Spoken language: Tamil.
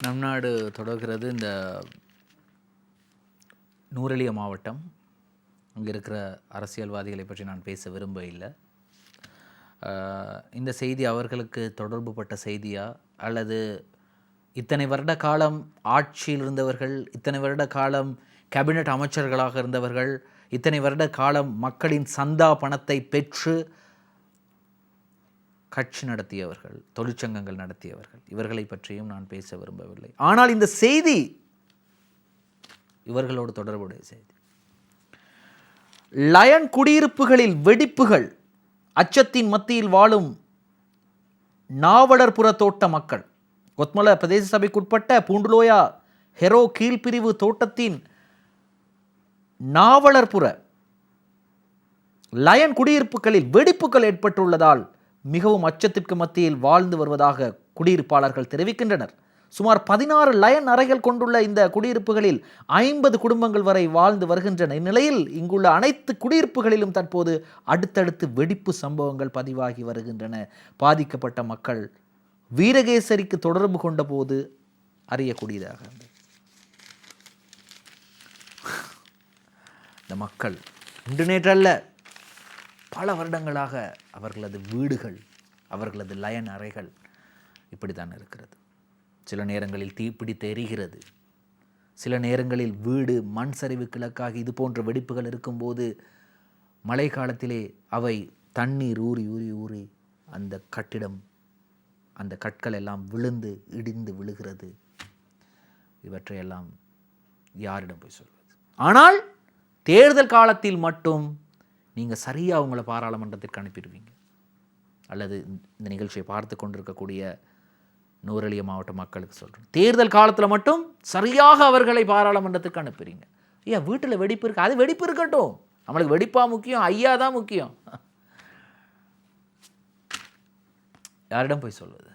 நம் நாடு தொடர்கிறது இந்த நூரெலியா மாவட்டம். அங்கே இருக்கிற அரசியல்வாதிகளை பற்றி நான் பேச விரும்ப இல்லை. இந்த செய்தி அவர்களுக்கு தொடர்புபட்ட செய்தியா, அல்லது இத்தனை வருட காலம் ஆட்சியில் இருந்தவர்கள், இத்தனை வருட காலம் கேபினட் அமைச்சர்களாக இருந்தவர்கள், இத்தனை வருட காலம் மக்களின் சந்தா பணத்தை பெற்று கட்சி நடத்தியவர்கள், தொழிற்சங்கங்கள் நடத்தியவர்கள், இவர்களை பற்றியும் நான் பேச விரும்பவில்லை. ஆனால் இந்த செய்தி இவர்களோடு தொடர்புடைய செய்தி. லயன் குடியிருப்புகளில் வெடிப்புகள், அச்சத்தின் மத்தியில் வாழும் நாவலர்புர தோட்ட மக்கள். கொத்மல பிரதேச சபைக்குட்பட்ட பூண்டுலோயா ஹெரோ கீழ்பிரிவு தோட்டத்தின் நாவலர்புர லயன் குடியிருப்புகளில் வெடிப்புகள் ஏற்பட்டுள்ளதால் மிகவும் அச்சத்திற்கு மத்தியில் வாழ்ந்து வருவதாக குடியிருப்பாளர்கள் தெரிவிக்கின்றனர். சுமார் 16 லயன் அறைகள் கொண்டுள்ள இந்த குடியிருப்புகளில் 50 குடும்பங்கள் வரை வாழ்ந்து வருகின்றன. இந்நிலையில் இங்குள்ள அனைத்து குடியிருப்புகளிலும் தற்போது அடுத்தடுத்து வெடிப்பு சம்பவங்கள் பதிவாகி வருகின்றன. பாதிக்கப்பட்ட மக்கள் வீரகேசரிக்கு தொடர்பு கொண்ட போது அறியக்கூடியதாக இருந்தது. இந்த மக்கள் இன்று நேற்றல்ல, பல வருடங்களாக அவர்களது வீடுகள், அவர்களது லயன் அறைகள் இப்படித்தான் இருக்கிறது. சில நேரங்களில் தீப்பிடித்து எரிகிறது, சில நேரங்களில் வீடு மண் சரிவு கிழக்காகி இது போன்ற வெடிப்புகள் இருக்கும்போது மழை காலத்திலே அவை தண்ணீர் ஊறி ஊறி ஊறி அந்த கட்டிடம், அந்த கற்கள் எல்லாம் விழுந்து இடிந்து விழுகிறது. இவற்றையெல்லாம் யாரிடம் போய் சொல்வது? ஆனால் தேர்தல் காலத்தில் மட்டும் நீங்கள் சரியாக உங்களை பாராளுமன்றத்திற்கு அனுப்பிடுவீங்க. அல்லது இந்த நிகழ்ச்சியை பார்த்து கொண்டிருக்கக்கூடிய நூரெலியா மாவட்ட மக்களுக்கு சொல்கிறேன், தேர்தல் காலத்தில் மட்டும் சரியாக அவர்களை பாராளுமன்றத்துக்கு அனுப்புறீங்க. ஐயா வீட்டில் வெடிப்பு இருக்கு, அது வெடிப்பு இருக்கட்டும், நம்மளுக்கு வெடிப்பா முக்கியம், ஐயா தான் முக்கியம். யாரிடம் போய் சொல்வது?